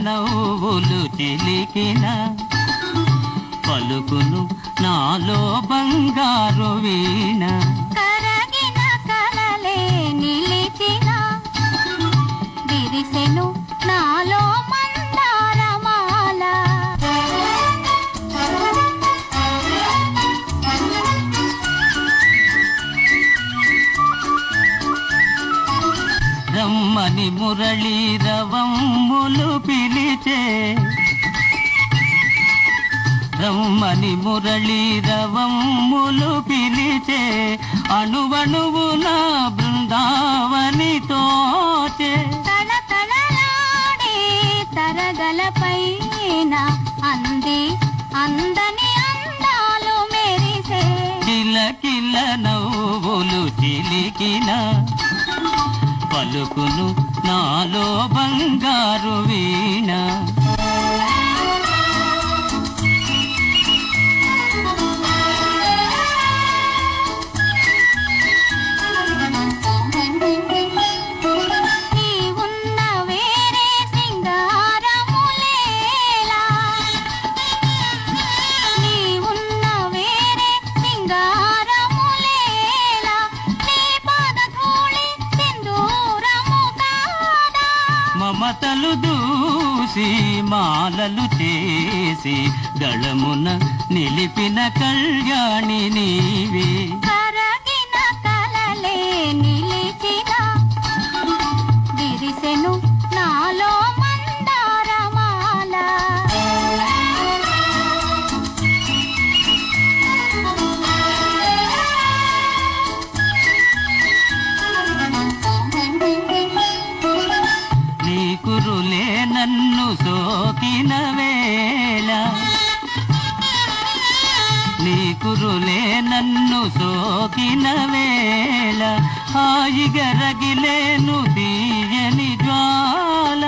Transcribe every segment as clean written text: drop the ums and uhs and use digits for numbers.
నవ్వులు చిలికిన పలుకును నాలో బంగారు వీణ కరగిన కలలే నిలిచిన విరిసెను నాలో మందారమాల రమ్మని మురళీ రవమ్ములు పిలిచే రమ్మని మురళీ రవమ్ములు పిలిచే అణువణువు నా బృందావని తోచే తళతళలాడే తరగలపైన అంది అందని అందాలు మెరిసే కిలకిల నవ్వులు చిలికిన పలుకును నాలో బంగారు వీణ నీవున్న వేరే సింగారములేలా నీవున్న వేరే సింగారములేలా నీ పాదధూళి సింధూరము కాదా మమతలు దూసి మాలలు చేసి దళమున నిలిపిన కళ్యాణి నీవే కరగిన కలలే నిలిచిన విరిసెను నాలో మందారమాల నీ కురులే నన్ను సోకిన వేళ నీ కురులే నన్ను సోకిన వేళ హాయిగా రగిలేను తీయని జ్వాల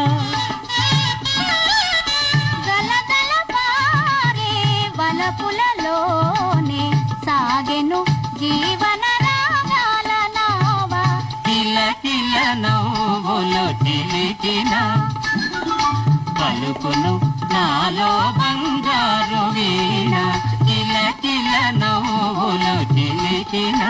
గలగల పారే వలపులలోనే సాగెను జీవన రాగాల నావా కిలకిల నవ్వులు చిలికిన పలుకును నాలో బంగారు వీణ కిలకిల నవ్వులు చిలికిన